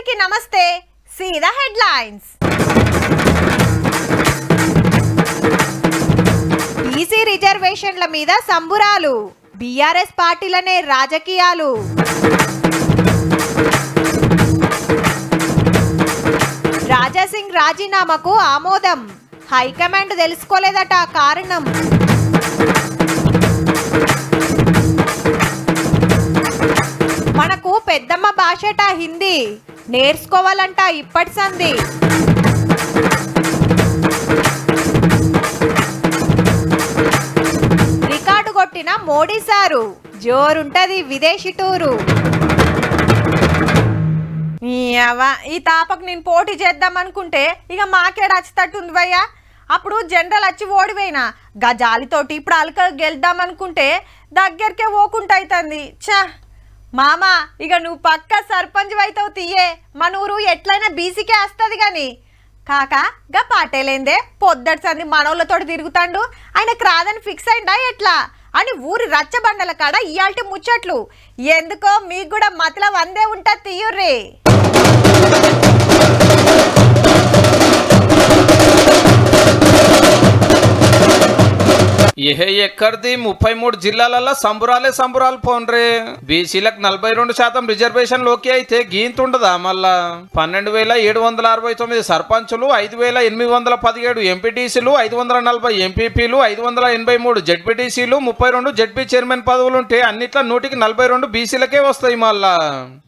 అందరికీ నమస్తే. సీదా హెడ్లైన్స్. బీసీ రిజర్వేషన్ల మీద సంబురాలు, బీఆర్ఎస్ పార్టీలనే రాజకీయాలు. రాజాసింగ్ రాజీనామాకు ఆమోదం, హైకమాండ్ తెలుసుకోలేదట కారణం. మనకు పెద్దమ్మ భాషట హిందీ, నేర్చుకోవాలంట ఇప్పటి సంధి. రికార్డు కొట్టిన మోడీ సారు, జోరుంటది విదేశీ టూరు. ఈ తాపకు నేను పోటీ చేద్దాం అనుకుంటే ఇక మాకే రచ్చతట్టుంది భయ్యా. అప్పుడు జనరల్ వచ్చి ఓడిపోయినా గజాలితోటి ఇప్పుడు అలక గెలుద్దాం అనుకుంటే దగ్గరికే ఓకుంటైతుంది. చా మామా, ఇక నువ్వు పక్క సర్పంచ్ అవుతావు తీయే. మన ఊరు ఎట్లయినా బీసీకే వస్తుంది కానీ కాకా గా పాటేలేందే పొద్దటి సంది మనోళ్ళతో తిరుగుతాండు, ఆయనకు రాదని ఫిక్స్ అయిందా ఎట్లా అని ఊరి రచ్చబండల కాడ ఇయాల్టి ముచ్చట్లు. ఎందుకో మీకు కూడా మతల వందే ఉంటుంది తీయుర్రీ. ఎక్కడిది 33 జిల్లాలలో సంబురాలు పోన్రే. బీసీలకు 42% రిజర్వేషన్ లోకి అయితే గీంతుండదా మళ్ళా 12,769 సర్పంచులు, 5,817 ఎంపీటీసీలు, 540 ఎంపీపీలు, 583 జెడ్పీటీసీలు, 32 జెడ్పీ చైర్మన్ పదవులుంటే అన్నిట్లో 142 బీసీలకే వస్తాయి. మళ్ళా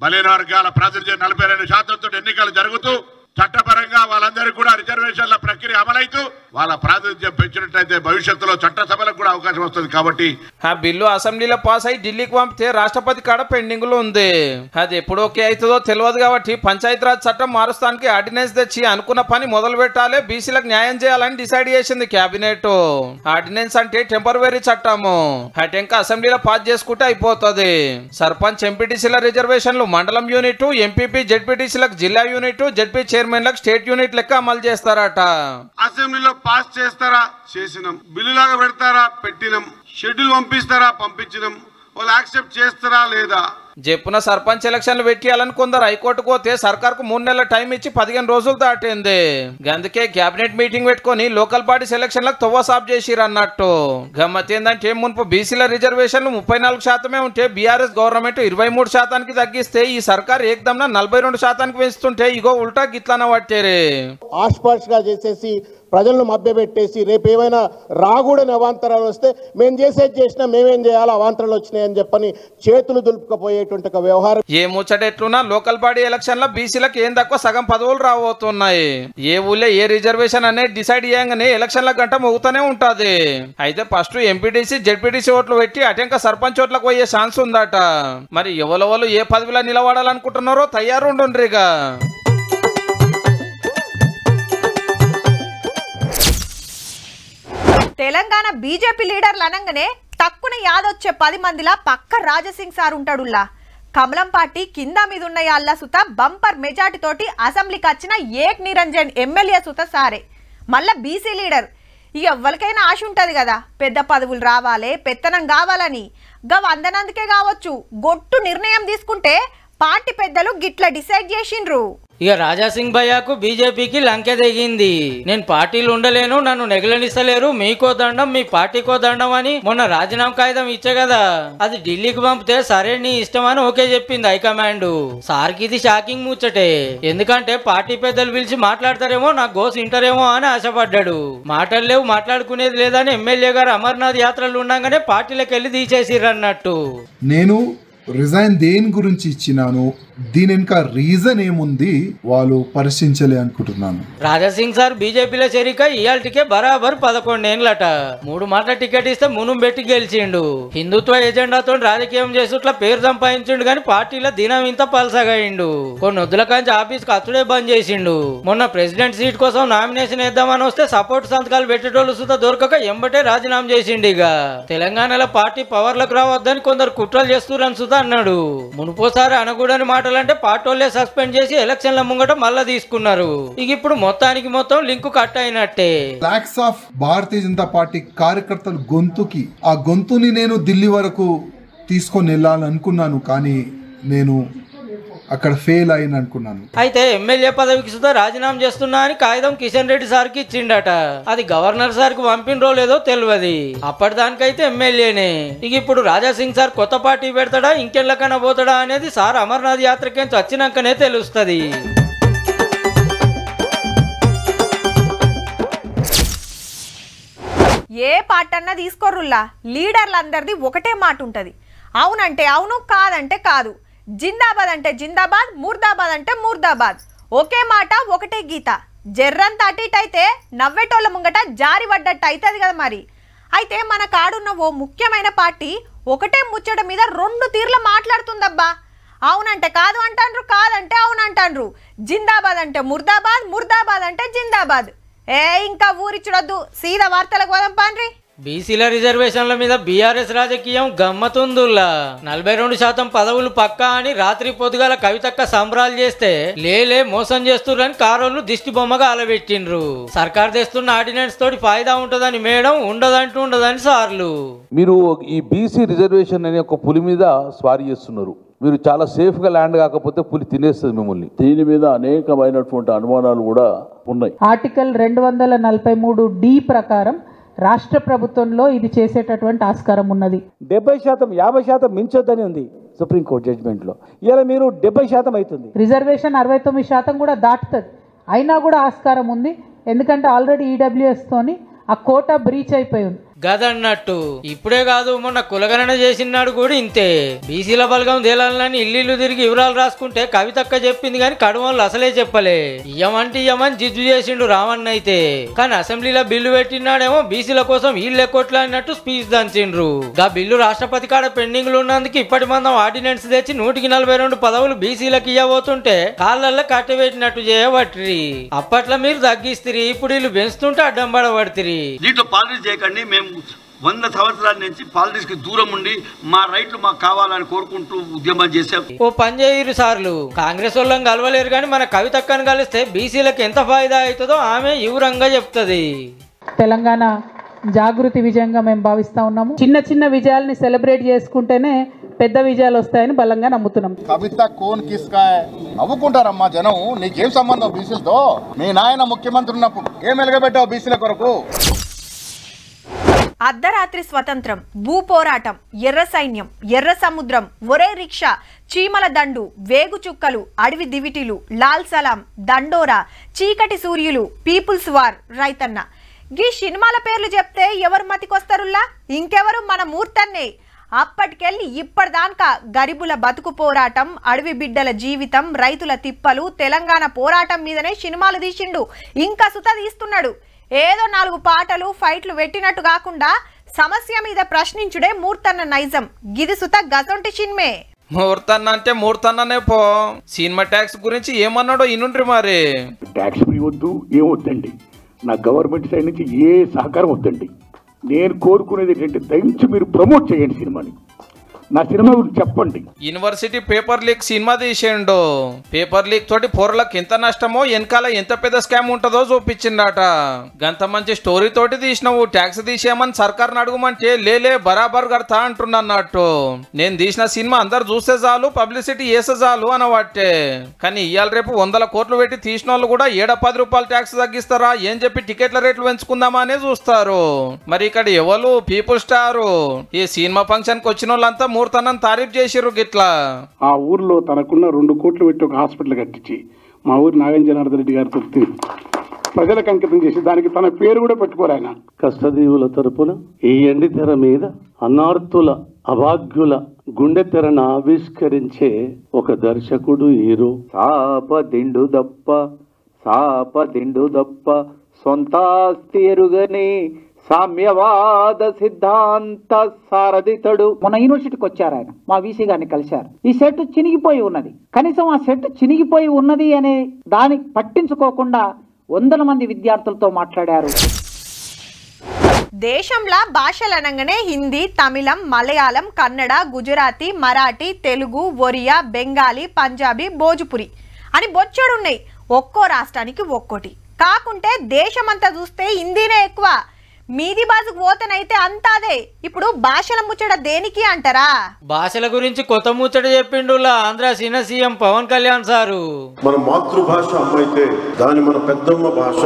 బలైన వర్గాల ప్రాతినిధ్యం 42% ఎన్నికలు జరుగుతూ చట్టపరంగా వాళ్ళందరికీ కూడా రిజర్వేషన్ల ప్రక్రియ అమలైతూ వాళ్ళ ప్రాతినిధ్యం పెంచినట్లయితే భవిష్యత్తులో చట్టసభలకు కూడా అవకాశం వస్తుంది. కాబట్టి ఆ బిల్లు అసెంబ్లీలో పాస్ అయి ఢిల్లీకి పంపితే రాష్ట్రపతి కాడ పెండింగ్ లో ఉంది. అది ఎప్పుడు ఓకే అవుతుందో తెలియదు కాబట్టి పంచాయతీరాజ్ చట్టం మారుస్తానికి ఆర్డినెన్స్ తెచ్చి అనుకున్న పని మొదలు పెట్టాలి, బీసీలకు న్యాయం చేయాలని డిసైడ్ చేసింది కేబినెట్. ఆర్డినెన్స్ అంటే టెంపరరీ చట్టము, అటెంక అసెంబ్లీలో పాస్ చేసుకుంటే అయిపోతుంది. సర్పంచ్ ఎంపీటీసీల రిజర్వేషన్లు మండలం యూనిట్, ఎంపీపీ జెడ్పీటీసీలకు జిల్లా యూనిట్, జెడ్పీ చైర్మన్లకు స్టేట్ యూనిట్ లెక్క అమలు చేస్తారట. అసెంబ్లీలో పాస్ చేస్తారా, చేసినాం. బిల్లు లాగా పెడతారా, పెట్టినాం. షెడ్యూల్ పంపిస్తారా, పంపించినాం. వాళ్ళు యాక్సెప్ట్ చేస్తారా లేదా. చెప్పున సర్పంచ్ ఎలక్షన్లు పెట్టాలని కొందరు హైకోర్టుకు పోతే సర్కార్కు 3 నెలల టైం ఇచ్చి 15 రోజులు దాటింది. అందుకే కేబినెట్ మీటింగ్ పెట్టుకుని లోకల్ బాడీస్ ఎలక్షన్లకు తవ్వ సాఫ్ చేసిరు అన్నట్టు. గమ్మత్ ఏంటంటే మునుపు బీసీల రిజర్వేషన్లు 34% ఉంటే బీఆర్ఎస్ గవర్నమెంట్ 23% తగ్గిస్తే ఈ సర్కార్ ఏకదమ్న 42% పెంచుతుంటే ఇగో ఉల్టా గిట్లన పట్టారే. ఆస్పాష్గా చేసేసి ప్రజలను మభ్యపెట్టేసి రేపు ఏమైనా రాకూడని అవాంతరాలు వస్తే మేము చేసినా మేమేం చేయాలి, అవాంతరాలు వచ్చినాయని చెప్పని చేతులు దులుపుకపోయేటువంటి ఒక వ్యవహారం. ఏ ముచ్చట ఎట్లున్నా లోకల్ బాడీ ఎలక్షన్ లో బీసీలకు ఏం తక్కువ సగం పదవులు రాబోతున్నాయి. ఏ ఊళ్ళో ఏ రిజర్వేషన్ అనేది డిసైడ్ చేయగానే ఎలక్షన్ల గంట మోగుతూనే ఉంటది. అయితే ఫస్ట్ ఎంపీటీసీ జెడ్పీటీసీ ఓట్లు పెట్టి అటెంక సర్పంచ్ ఓట్లకు పోయే ఛాన్స్ ఉందట. మరి ఎవరు ఏ పదవిలో నిలబడాలనుకుంటున్నారో తయారుండ్రిగా. తెలంగాణ బీజేపీ లీడర్లు అనగానే తక్కువ యాదొచ్చే 10 మందిలా పక్క రాజాసింగ్ సార్ ఉంటాడుల్లా. కమలం పార్టీ కింద మీద ఉన్న యాళ్ళ సుత బంపర్ మెజార్టీ తోటి అసెంబ్లీకి వచ్చిన ఏక్ నిరంజన్ ఎమ్మెల్యే సుత సారే. మళ్ళా బీసీ లీడర్. ఇక ఎవరికైనా ఆశ ఉంటుంది కదా, పెద్ద పదవులు రావాలి, పెత్తనం కావాలని. గా వందనందుకే కావచ్చు గొట్టు నిర్ణయం తీసుకుంటే పార్టీ పెద్దలు గిట్ల డిసైడ్ చేసిండ్రు. ఇక రాజాసింగ్ భయ్యాకు బీజేపీకి లంకె దిగింది. నేను పార్టీలు ఉండలేను, నన్ను నెగలనిస్తలేరు, మీకో దండం మీ పార్టీకో దండం అని మొన్న రాజీనామా కాగితం ఇచ్చే కదా, అది ఢిల్లీకి పంపితే సరే నీ ఇష్టం అని ఓకే చెప్పింది హైకమాండ్. సార్కి ఇది షాకింగ్ ముచ్చటే. ఎందుకంటే పార్టీ పెద్దలు పిలిచి మాట్లాడతారేమో, నాకు గోస్ ఇంటారేమో అని ఆశపడ్డాడు. మాటలు లేవు, మాట్లాడుకునేది లేదని ఎమ్మెల్యే గారు అమర్నాథ్ యాత్రలు ఉండగానే పార్టీలకు వెళ్ళి తీసేసిర్రు అన్నట్టు. నేను రిజైన్ దేని గురించి ఇచ్చినాను, దీని వెనుక రీజన్ ఏముంది వాళ్ళు పరిశీలించలే అనుకుంటున్నాను. రాజాసింగ్ సార్ బీజేపీలో చేరిక ఇయాల్టికే బరాబర్ 11 ఏళ్ళట. 3 మాటల టికెట్ ఇస్తే మునుం పెట్టి గెలిచిండు. హిందుత్వ ఎజెండాతో రాజకీయం చేసుట్లా పేరు సంపాదించిండు గాని పార్టీలో దినం ఇంత పలసగాయిండు. కొన్ని వద్దుల కాంచి ఆఫీస్ కు అచ్చుడే బంద్ చేసిండు. మొన్న ప్రెసిడెంట్ సీట్ కోసం నామినేషన్ వేద్దామని వస్తే సపోర్ట్ సంతకాలు పెట్టేటోళ్ళు సుతా దొరకక ఎంబటే రాజీనామా చేసిండు. ఇక తెలంగాణలో పార్టీ పవర్లకు రావద్దని కొందరు కుట్రలు చేస్తున్నారని సుతా అన్నాడు. మునుపోసారి అనకూడని మాటలంటే పార్టీలే సస్పెండ్ చేసి ఎలక్షన్ల ముంగట మళ్ళా తీసుకున్నారు. ఇక ఇప్పుడు మొత్తానికి మొత్తం లింకు కట్ అయినట్టే. లాక్స్ ఆఫ్ భారతీయ జనతా పార్టీ కార్యకర్తల గొంతుకి ఆ గొంతుని నేను ఢిల్లీ వరకు తీసుకొని వెళ్ళాలనుకున్నాను. కానీ నేను అక్కడ ఫెయిల్ అయిన అనుకున్నాను. అయితే ఎమ్మెల్యే పదవికి సుధా రాజీనామా చేస్తున్నా అని కాగితం కిషన్ రెడ్డి సార్కి ఇచ్చిండట. అది గవర్నర్ సార్కి పంపినరో లేదో తెలియదు. అప్పటిదానికైతే ఎమ్మెల్యేనే. ఇక ఇప్పుడు రాజాసింగ్ సార్ కొత్త పార్టీ పెడతాడా ఇంకెళ్ళకన్నా పోతాడా అనేది సార్ అమర్నాథ్ యాత్రకేంచి వచ్చినాకనే తెలుస్తుంది. ఏ పార్టీ అన్నా తీసుకోరుల్లా, లీడర్లందరిది ఒకటే మాట ఉంటుంది. అవునంటే అవును, కాదంటే కాదు. జిందాబాద్ అంటే జిందాబాద్, ముర్దాబాద్ అంటే ముర్దాబాద్. ఒకే మాట ఒకటే గీత. జర్రంత అటు ఇటు అయితే నవ్వేటోళ్ళ ముంగట జారి పడ్డట్టు అవుతుంది కదా మరి. అయితే మన కాడున్న ఓ ముఖ్యమైన పార్టీ ఒకటే ముచ్చట మీద 2 తీర్లు మాట్లాడుతుందబ్బా. అవునంటే కాదు అంటాండ్రు, కాదంటే అవును అంటాండ్రు. జిందాబాద్ అంటే ముర్దాబాద్, ముర్దాబాద్ అంటే జిందాబాద్. ఇంకా ఊరిచుడొద్దు, సీదా వార్తలకు పోదాం పాండ్రి. బీసీల రిజర్వేషన్ల మీద బీఆర్ఎస్ రాజకీయం గమ్మతుందుల్లా. 42% పదవులు పక్కా అని రాత్రి పొద్దుగాల కవితక్క సంబరాలు చేస్తే లేలే మోసం చేస్తుర్రని కారోళ్ళు దిష్టి బొమ్మగా అలబెట్టిండ్రు. సర్కార్ తెస్తున్న ఆర్డినెన్స్ తోటి ఫాయిదా ఉంటదని మేడం, ఉండదని సార్లు. మీరు ఈ బీసీ రిజర్వేషన్ అనే ఒక పులి మీద స్వారీ చేస్తున్నారు. మీరు చాలా సేఫ్ గా ల్యాండ్ కాకపోతే పులి తినేస్తుంది మిమ్మల్ని. దీని మీద అనేకమైనటువంటి అనుమానాలు కూడా ఉన్నాయి. ఆర్టికల్ 243D ప్రకారం రాష్ట్ర ప్రభుత్వంలో ఇది చేసేటటువంటి ఆస్కారం ఉన్నది. 70% 50% మించొద్దని ఉంది సుప్రీంకోర్టు జడ్జిమెంట్ లో. ఇలా మీరు 70% అవుతుంది. రిజర్వేషన్ 69% కూడా దాటుతుంది. అయినా కూడా ఆస్కారం ఉంది. ఎందుకంటే ఆల్రెడీ ఈడబ్ల్యూఎస్ తోని ఆ కోటా బ్రీచ్ అయిపోయి ఉంది. గదన్నట్టు ఇప్పుడే కాదు, మొన్న కులగణన చేసినాడు కూడా ఇంతే. బీసీల బలగం తేలాలని ఇల్లు తిరిగి వివరాలు రాసుకుంటే కవితక్క చెప్పింది కానీ కడుమలు అసలే చెప్పలే. ఇయ్యమంటే ఇయ్యమని జిజ్జు చేసిండు రావణ్ అయితే. కానీ అసెంబ్లీలో బిల్లు పెట్టినాడేమో బీసీల కోసం వీళ్ళే కొట్లాడినట్టు స్పీచ్ దంచిండ్రు. గా బిల్లు రాష్ట్రపతి కాడ పెండింగ్ లో ఉన్నందుకు ఇప్పటి మందం ఆర్డినెన్స్ తెచ్చి 142 పదవులు బీసీలకు ఇవ్వబోతుంటే కాళ్ళల్లో కట్టబెట్టినట్టు చేయబట్టి అప్పట్లో మీరు తగ్గిస్తిరి, ఇప్పుడు వీళ్ళు పెంచుతుంటే అడ్డం పడబడితిరి. దీంట్లో పాలిటిక్స్ చేయకండి, మేము 100 సంవత్సరాల నుంచి పాలిటిక్స్ కి దూరం ఉండి మా రైట్లు మాకు కావాలని కోరుకుంటూ ఉద్యమం చేశాం. ఓ పని చేయరు సార్లు, కాంగ్రెస్ వాళ్ళని కలవలేరు కానీ మన కవితక్కను కలిస్తే బీసీలకు ఎంత ఫాయిదా అవుతుందో ఆమె వివరంగా చెప్తుంది. తెలంగాణ జాగృతి విజయంగా మేము భావిస్తా ఉన్నాము. చిన్న చిన్న విజయాల్ని సెలబ్రేట్ చేసుకుంటేనే పెద్ద విజయాలు వస్తాయని బలంగా నమ్ముతున్నాం. కవిత కోన్ కిస్కా నవ్వుకుంటారమ్మా జనం. నీకేం సంబంధం బీసీలతో? మీ నాయన ముఖ్యమంత్రి ఉన్నప్పుడు ఏం వెలగబెట్టావు బీసీల కొరకు? అర్ధరాత్రి స్వతంత్రం, భూ పోరాటం, ఎర్ర సైన్యం, ఎర్ర సముద్రం, ఒరే రిక్షా, చీమల దండు, వేగు చుక్కలు, అడవి దివిటీలు, లాల్ సలాం, దండోరా, చీకటి సూర్యులు, పీపుల్స్ వార్, రైతన్న. గీ సినిమాల పేర్లు చెప్తే ఎవరు మతికొస్తారుల్లా? ఇంకెవరు, మన మూర్తన్నే. అప్పటికెళ్ళి ఇప్పటిదాకా గరిబుల బతుకు పోరాటం, అడవి బిడ్డల జీవితం, రైతుల తిప్పలు, తెలంగాణ పోరాటం మీదనే సినిమాలు తీసిండు. ఇంకా సుత తీస్తున్నాడు. ఏదో 4 పాటలు ఫైట్లు పెట్టినట్టు కాకుండా సమస్య మీద ప్రశ్నించుడే మూర్తన్న నైజం. గిది సుత గసొంటి సినిమే. మూర్తన్న అంటే మూర్తన్ననే పో. సినిమా ట్యాక్స్ గురించి ఏమన్నాడో ఇనుండ్రి మరి. ట్యాక్స్ ఫ్రీ వద్దు, ఏమొద్దండి. నా గవర్నమెంట్ సైడ్ నుంచి ఏ సహకారం వద్దండి. నేను కోరుకునేది ఏంటంటే దయచేసి మీరు ప్రమోట్ చేయండి సినిమాని. నా సినిమా గురించి చెప్పండి. యూనివర్సిటీ పేపర్ లీక్ సినిమా తీసిండు. పేపర్ లీక్ తోటి పొరలకు ఎంత నష్టమో వెనకాల ఎంత పెద్ద స్కామ్ ఉంటుందో చూపించిండట. గంత మంచి స్టోరీ తోటి తీసినావు, ట్యాక్స్ తీసేయమని సర్కార్ని అడుగుమంటే లేలే బరాబర్ కడతా అంటున్నట్టు. నేను తీసిన సినిమా అందరు చూస్తే చాలు, పబ్లిసిటీ చేస్తే చాలు అనవాటే. కానీ ఇవాళ రేపు 100 కోట్లు పెట్టి తీసిన వాళ్ళు కూడా 7-10 రూపాయలు ట్యాక్స్ తగ్గిస్తారా ఏం చెప్పి టికెట్ల రేట్లు పెంచుకుందామా అనే చూస్తారు. మరి ఇక్కడ ఎవరు పీపుల్ స్టారు? ఈ సినిమా ఫంక్షన్ కి వచ్చిన వాళ్ళంతా మూర్తన్నని తారీఫ్ చేసిర్రు. గిట్లా ఆ ఊర్లో తనకున్న 2 కోట్లు పెట్టి ఒక హాస్పిటల్ కట్టించి మా ఊరు నాగం జనార్దన్ రెడ్డి గారితో ప్రజలకు అంకితం చేసి దానికి తన పేరు కూడా పెట్టుకోరు ఆయన. కష్టదీవుల తరపున ఈ ఎండి తెర మీద అన్నార్తుల అభాగ్యుల గుండె తెరను ఆవిష్కరించే ఒక దర్శకుడు హీరో. సాపదిండు దప్ప సొంతాస్తి ఎరుగని సామ్యవాద సిద్ధాంత సారథితడు. మొన్న యూనివర్సిటీకి వచ్చారు ఆయన, మా వీసీ గారిని కలిశారు. ఈ సెట్ చినిగిపోయి ఉన్నది, కనీసం ఆ సెట్ చినిగిపోయి ఉన్నది అనే దాన్ని పట్టించుకోకుండా 100 మంది విద్యార్థులతో మాట్లాడారు. దేశంలో భాషలు అనగానే హిందీ, తమిళం, మలయాళం, కన్నడ, గుజరాతీ, మరాఠీ, తెలుగు, ఒరియా, బెంగాలీ, పంజాబీ, భోజ్పురి అని బొచ్చడున్నాయి. ఒక్కో రాష్ట్రానికి ఒక్కోటి. కాకుంటే దేశమంతా చూస్తే హిందీనే ఎక్కువ. మీది బాజుకు పోతేనైతే అంతా అదే. ఇప్పుడు భాషల ముచ్చట దేనికి అంటారా? భాషల గురించి కొత్త ముచ్చట చెప్పిండులా ఆంధ్ర సీన సీఎం పవన్ కళ్యాణ్ సారు. మన మాతృభాష అమ్మ అయితే దాని మన పెద్దమ్మ భాష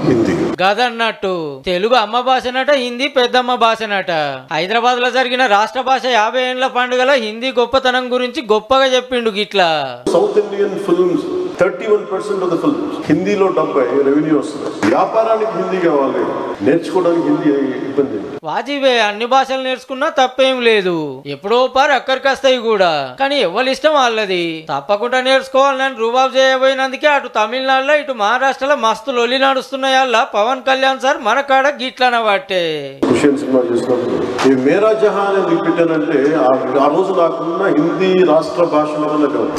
హిందీ గదన్నట్టు తెలుగు అమ్మ భాషనట, హిందీ పెద్దమ్మ భాషనట. హైదరాబాద్ లో జరిగిన రాష్ట్ర భాష 50 ఏళ్ల పండుగల హిందీ గొప్పతనం గురించి గొప్పగా చెప్పిండు గిట్లా. South Indian films 31% of the films హిందీలో 70 రెవెన్యూ వస్తుంది. వ్యాపారానికి హిందీ కావాలి, నేర్చుకోవడానికి హిందీ ఇబ్బంది. వాజిబే అన్ని భాషలు నేర్చుకున్నా తప్పేం లేదు, ఎప్పుడో పారు అక్కడికి వస్తాయి కూడా. కానీ ఎవరి ఇష్టం వాళ్ళది, తప్పకుండా నేర్చుకోవాలని రూబాబు చేయబోయినందుకే అటు తమిళనాడులో ఇటు మహారాష్ట్రలో మస్తు లొల్లి నడుస్తున్నాయి. అలా పవన్ కళ్యాణ్ సార్ మన కాడ గిట్లన బట్టే సినిమా చేసినప్పుడు ఈ మేరా జహాన్ ఎందుకు పెట్టానంటే ఆ రోజు నాకున్న హిందీ రాష్ట్ర భాషల వల్ల కాదు.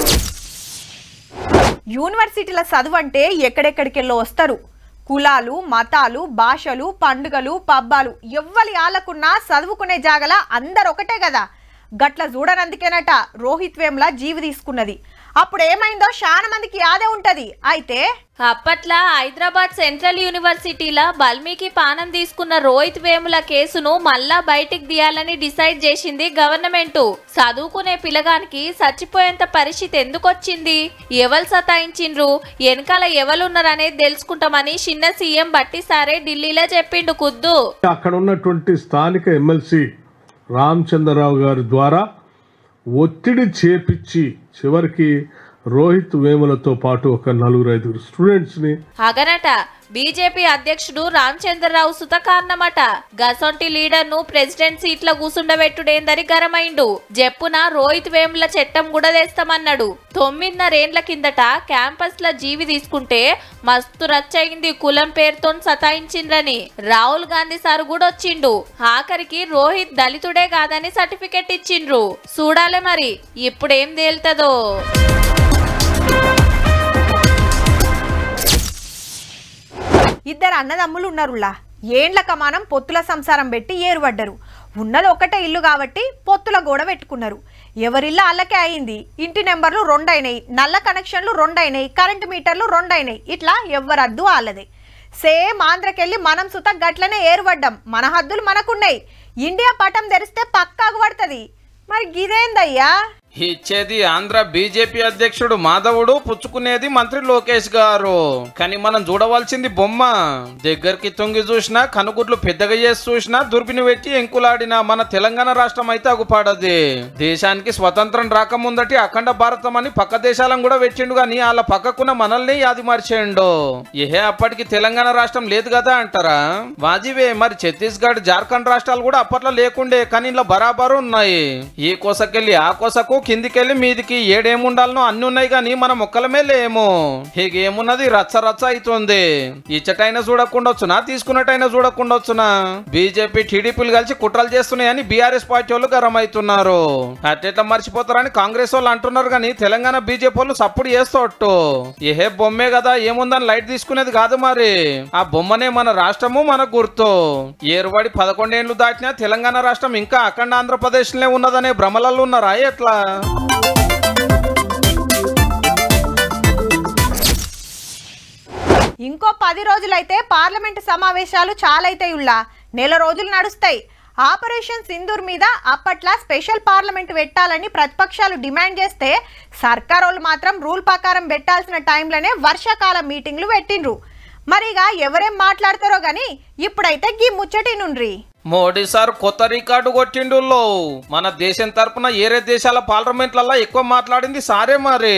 యూనివర్సిటీల చదువు అంటే ఎక్కడెక్కడికెళ్ళో వస్తారు. కులాలు, మతాలు, భాషలు, పండుగలు, పబ్బాలు ఎవ్వరి ఆలకున్నా చదువుకునే జాగల అందరు ఒకటే కదా. గట్ల చూడనందుకేనట రోహిత్ వేముల జీవి తీసుకున్నది. అప్పుడు ఏమైందో చాలా మందికి యాదే ఉంటది. అయితే అప్పట్లా హైదరాబాద్ సెంట్రల్ యూనివర్సిటీలో బల్మీకి పానం తీసుకున్న రోహిత్ వేముల కేసును మళ్ళా బయటికి తీయాలని డిసైడ్ చేసింది గవర్నమెంట్. చదువుకునే పిల్లగానికి చచ్చిపోయేంత పరిస్థితి ఎందుకు వచ్చింది, ఎవరు సతాయించిండ్రు, వెనకాల ఎవరున్నారనేది తెలుసుకుంటామని చిన్న సీఎం బట్టి సారే ఢిల్లీలో చెప్పిండు. కుద్దు అక్కడ ఉన్నటువంటి స్థానిక ఎమ్మెల్సీ రామచంద్రరావు గారి ద్వారా ఒత్తిడి చేపించి చివరికి రోహిత్ వేములతో పాటు ఒక 4-5 స్టూడెంట్స్ ని అగనట బీజేపీ అధ్యక్షుడు రామచంద్రరావు సుత కారణమట. గసొంటి లీడర్ ను ప్రెసిడెంట్ సీట్ల కూసుండబెట్టుడేందని గరమైండు. జప్పున రోహిత్ వేముల చట్టం కూడా తెస్తామన్నాడు. 9.5 ఏళ్ల కిందట క్యాంపస్ ల జీవి తీసుకుంటే మస్తు రచ్చయింది, కులం పేరుతో సతాయించిండ్రని. రాహుల్ గాంధీ సార్ కూడా వచ్చిండు. ఆఖరికి రోహిత్ దళితుడే కాదని సర్టిఫికెట్ ఇచ్చిండ్రు. చూడాలే మరి ఇప్పుడేం తేల్తదో. ఇద్దరు అన్నదమ్ములు ఉన్నారులా, ఏండ్ల కమానం పొత్తుల సంసారం పెట్టి ఏరుపడ్డరు. ఉన్నది ఒకటే ఇల్లు కాబట్టి పొత్తుల గోడ పెట్టుకున్నారు. ఎవరిల్లు అల్లకే అయింది. ఇంటి నెంబర్లు 2 అయినాయి, నల్ల కనెక్షన్లు 2 అయినాయి, కరెంటు మీటర్లు 2 అయినాయి. ఇట్లా ఎవరద్దు వాళ్ళదే. సేమ్ ఆంధ్రకెళ్ళి మనం సుత గట్లనే ఏరుపడ్డాం. మన హద్దులు మనకున్నాయి. ఇండియా పటం తెరిస్తే పక్కాకు పడుతుంది. మరి గిదేందయ్యా? ఇచ్చేది ఆంధ్ర బీజేపీ అధ్యక్షుడు మాధవుడు, పుచ్చుకునేది మంత్రి లోకేష్ గారు. కానీ మనం చూడవలసింది బొమ్మ. దగ్గరికి తొంగి చూసినా, కనుగుడ్లు పెద్దగా చేసి చూసినా, దుర్బిని పెట్టి ఎంకులాడిన మన తెలంగాణ రాష్ట్రం అయితే అగుపాడది. దేశానికి స్వతంత్రం రాకముందటి అఖండ భారతం అని పక్క దేశాలను కూడా పెట్టిండు. కానీ వాళ్ళ పక్కకున్న మనల్ని యాది మార్చేయండు. ఏహే అప్పటికి తెలంగాణ రాష్ట్రం లేదు కదా అంటారా? వాజివే మరి ఛత్తీస్గఢ్, జార్ఖండ్ రాష్ట్రాలు కూడా అప్పట్లో లేకుండే, కానీ ఇలా బరాబరు ఉన్నాయి. ఈ కోసకెళ్ళి ఆ కోసకు, కిందికెళ్ళి మీదికి ఏడేముండాలనో అన్ని ఉన్నాయి. కానీ మనం ఒక్కలమే లేము. హీగేమున్నది రచ్చ రచ్చ అవుతుంది. ఇచ్చటైనా చూడకుండొచ్చునా, తీసుకున్నట్టయినా చూడకుండొచ్చునా. బీజేపీ టీడీపీలు కలిసి కుట్రలు చేస్తున్నాయని బీఆర్ఎస్ పార్టీ వాళ్ళు గరం అవుతున్నారు. అట్టెట్లా మర్చిపోతారని కాంగ్రెస్ వాళ్ళు అంటున్నారు. కానీ తెలంగాణ బీజేపీ వాళ్ళు సప్పుడు చేస్తోట్టు. ఏహే బొమ్మే కదా, ఏముందని లైట్ తీసుకునేది కాదు. మరి ఆ బొమ్మనే మన రాష్ట్రము, మన గుర్తు. ఏరువాడి 11 ఏళ్లు దాటినా తెలంగాణ రాష్ట్రం ఇంకా అఖండ ఆంధ్రప్రదేశ్ లే ఉన్నదనే భ్రమలలో ఉన్నారా ఎట్లా? ఇంకో 10 రోజులైతే పార్లమెంటు సమావేశాలు చాలైతాయుల్లా. నెల రోజులు నడుస్తాయి. ఆపరేషన్ సింధూర్ మీద అప్పట్లా స్పెషల్ పార్లమెంట్ పెట్టాలని ప్రతిపక్షాలు డిమాండ్ చేస్తే సర్కారోళ్ళు మాత్రం రూల్ ప్రకారం పెట్టాల్సిన టైంలోనే వర్షాకాలం మీటింగ్లు పెట్టిండ్రు. మరిగా ఎవరేం మాట్లాడతారో గాని ఇప్పుడైతే గీ ముచ్చటి నుండ్రి. మోడీ సార్ కొత్త రికార్డు కొట్టిండు. మన దేశం తరపున ఏరే దేశాల పార్లమెంట్లలో ఎక్కువ మాట్లాడింది సారే. మరి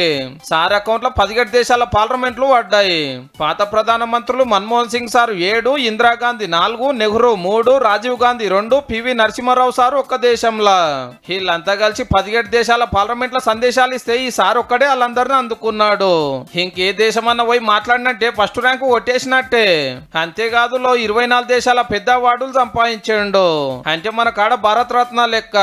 సార్ అకౌంట్ లో 17 దేశాల పార్లమెంట్లు పడ్డాయి. పాత ప్రధాన మంత్రులు Manmohan Singh sir 7, Indira Gandhi 4, Nehru 3, Rajiv Gandhi 2, PV Narasimha Rao sir ఒక్క దేశంలో. వీళ్ళంతా కలిసి 17 దేశాల పార్లమెంట్ల సందేశాలు ఇస్తే ఈ సార్ ఒక్కడే వాళ్ళందరినీ అందుకున్నాడు. ఇంకే దేశం అన్న పోయి మాట్లాడినట్టే ఫస్ట్ ర్యాంకు కొట్టేసినట్టే. అంతేకాదు 24 దేశాల పెద్ద అవార్డులు సంపాదించాడు. పెట్టిండు. అంటే మన కాడ భారత రత్న లెక్క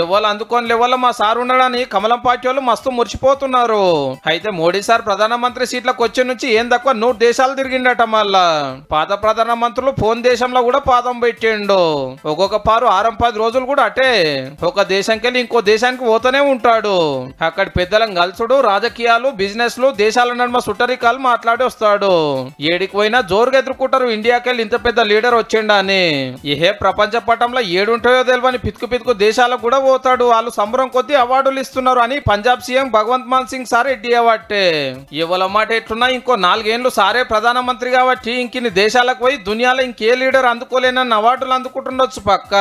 ఎవరు అందుకొని లెవెల్ మా సార్ ఉండడని కమలం పార్టీ వాళ్ళు మస్తు మురిచిపోతున్నారు. అయితే మోడీ సార్ ప్రధానమంత్రి సీట్లకు వచ్చే నుంచి ఏం తక్కువ 100 దేశాలు తిరిగిండట. మళ్ళా పాత ప్రధానమంత్రులు ఫోన్ దేశంలో కూడా పాదం పెట్టిండు. ఒక్కొక్క పారు 6-10 రోజులు కూడా అటే ఒక దేశంకెళ్ళి ఇంకో దేశానికి పోతూనే ఉంటాడు. అక్కడ పెద్దలను కలుసుడు, రాజకీయాలు, బిజినెస్లు, దేశాల నడుమ సుట్టరికాలు మాట్లాడి వస్తాడు. ఏడికి పోయినా జోరుగా ఎదుర్కొంటారు ఇండియాకెళ్ళి ఇంత పెద్ద లీడర్ వచ్చిండా అని. ఏ ప్రపంచ పటంలో ఏడుంటాయో తెలియని పితుకు దేశాలకు కూడా పోతాడు. వాళ్ళు సంబరం కొద్దీ అవార్డులు ఇస్తున్నారు అని పంజాబ్ సీఎం భగవంత్ మాన్ సింగ్ సార్ ఎడ్డి అవార్డే. ఇవాళ మాట ఎట్లున్నా ఇంకో 4 ఏళ్ళు సారే ప్రధానమంత్రి కాబట్టి ఇంకిన్ని దేశాలకు పోయి దునియాలో ఇంకే లీడర్ అందుకోలేనన్న అవార్డులు అందుకుంటుండొచ్చు పక్క.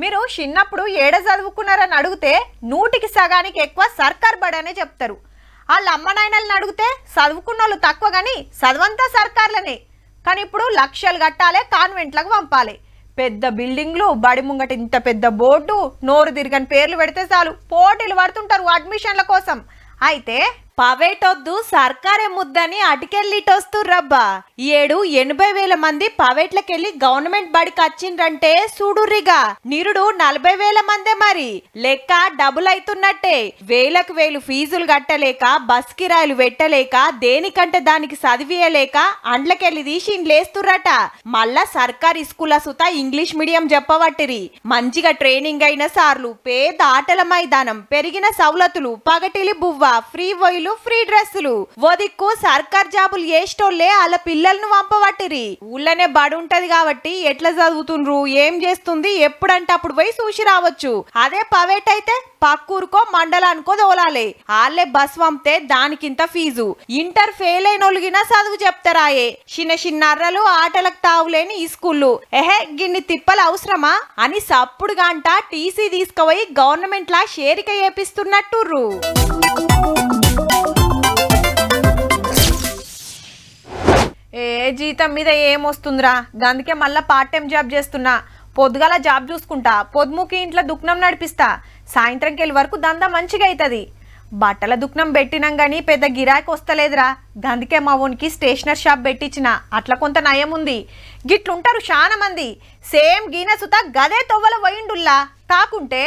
మీరు చిన్నప్పుడు ఏడ చదువుకున్నారని అడిగితే 100కి సగానికి ఎక్కువ సర్కార్ బడనే చెప్తారు. వాళ్ళ అమ్మ నాయనల్ని అడిగితే చదువుకున్న వాళ్ళు తక్కువ కానీ చదువంతా సర్కార్లనే. కానీ ఇప్పుడు లక్షలు కట్టాలి, కాన్వెంట్లకు పంపాలి. పెద్ద బిల్డింగ్లు, బడి ముంగట ఇంత పెద్ద బోర్డు, నోరు తిరగని పేర్లు పెడితే చాలు పోటీలు పడుతుంటారు అడ్మిషన్ల కోసం. అయితే ప్రైవేట్ వద్దు సర్కారే ముద్దని అటుకెళ్ళిటొస్తుర్రబ్బా. ఈ ఏడు 80,000 మంది ప్రైవేట్లకెళ్ళి గవర్నమెంట్ బడికి వచ్చిండ్రంటే చూడుర్రిగా. నిరుడు 40,000 మందే. మరి లెక్క డబుల్ అవుతున్నట్టే. వేలకు వేలు ఫీజులు కట్టలేక, బస్ కిరాయిలు పెట్టలేక, దేనికంటే దానికి చదివియలేక అండ్లకెళ్ళి తీసి ఇండ్లేస్తుర్రట. మళ్ళా సర్కారీ స్కూల్ సుతా ఇంగ్లీష్ మీడియం చెప్పవట్టిరి. మంచిగా ట్రైనింగ్ అయిన సార్లు, పేద ఆటల మైదానం, పెరిగిన సౌలతులు, పగటిలి బువ్వ, ఫ్రీ వైలు, ఫ్రీ డ్రెస్సులు. ఓదిక్కు సర్కార్ జాబులు చేసేటోళ్లే వాళ్ళ పిల్లలను పంపబట్టిరి. ఊళ్ళనే బడి ఉంటది కాబట్టి ఎట్లా చదువుతుండ్రు, ఏం చేస్తుంది, ఎప్పుడంటే అప్పుడు పోయి చూసి రావచ్చు. అదే ప్రైవేట్ అయితే పక్కూరుకో మండలానికో దోలాలి. వాళ్ళే బస్ పంపితే దానికింత ఫీజు. ఇంటర్ ఫెయిల్ అయిన ఒలిగినా చదువు చెప్తారాయే. చిన్న అర్రలు, ఆటలకు తావులేని ఈ స్కూళ్ళు. గిన్ని తిప్పలు అవసరమా అని సప్పుడు గంట టీసీ తీసుకుపోయి గవర్నమెంట్ లా షేరిక చేపిస్తున్నట్టుర్రు. జీతం మీద ఏమొస్తుందిరా, అందుకే మళ్ళీ పార్ట్ టైం జాబ్ చేస్తున్నా. పొద్దుగాల జాబ్ చూసుకుంటా, పొద్దుముకి ఇంట్లో దుఃఖనం నడిపిస్తా. సాయంత్రంకి వెళ్ళి వరకు దందా మంచిగా అవుతుంది. బట్టల దుఃఖనం పెట్టినాం కానీ పెద్ద గిరాకీ వస్తలేదురా. అందుకే మా ఓనికి స్టేషనరీ షాప్ పెట్టించిన. అట్లా కొంత నయం ఉంది. గిట్లుంటారు చాలా మంది. సేమ్ గీన సుత గదే తొవ్వల పోయిండుల్లా. కాకుంటే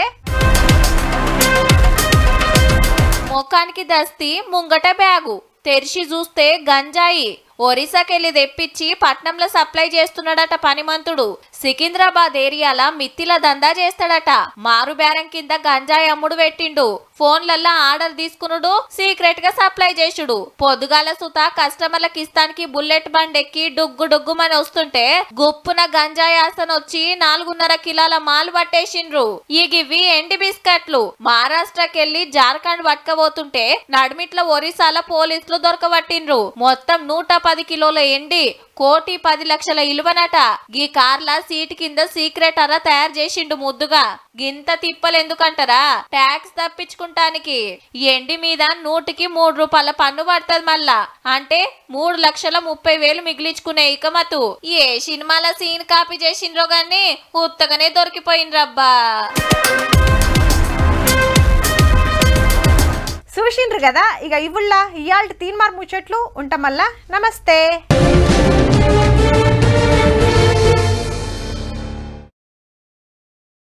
ముఖానికి దస్తి, ముంగట బ్యాగు, తెరిచి చూస్తే గంజాయి. ఒరిస్సాకెళ్ళి తెప్పించి పట్నంలో సప్లై చేస్తున్నాడట పనిమంతుడు. సికింద్రాబాద్ ఏరియాల మిత్తిల దందా చేస్తాడట. మారు బేరం కింద గంజాయి అమ్ముడు పెట్టిండు. ఫోన్లల్లా ఆర్డర్ తీసుకునుడు, సీక్రెట్ గా సప్లై చేసుడు. పొద్దుగాల సుత కస్టమర్లకు ఇస్తానికి బుల్లెట్ బండ్ ఎక్కి డుగ్గు డుగ్గుమని వస్తుంటే గుప్పున గంజాయి ఆసన వచ్చి 4.5 కిలోల మాలు పట్టేసిండ్రు. ఇవి ఎండి బిస్కెట్లు. మహారాష్ట్రకెళ్ళి జార్ఖండ్ పట్టుకపోతుంటే నడిమిట్ల ఒరిస్సాల పోలీసులు దొరకబట్టిండ్రు. మొత్తం 110 కిలోల ఎండి, 1,10,00,000 ఇలువనట. గీ కార్ల సీట్ కింద సీక్రెట్ అర తయారు చేసిండు ముద్దుగా. గింత తిప్పలు ఎందుకంటారా, ట్యాక్స్ తప్పించుకుంటానికి. ఎండి మీద 100కి 3 రూపాయల పన్ను పడుతుంది. మళ్ళా అంటే 3,30,000 మిగిలించుకునే ఇకమతు. ఏ సినిమాల సీన్ కాపీ చేసిండ్రో గాని ఉత్తగానే దొరికిపోయిండ్రబ్బా. చూసిండ్రు కదా. ఇక ఇవుళ్ళ ఇయాల్టి తీన్మార్ ముచ్చట్లు ఉంటాం. మళ్ళా నమస్తే.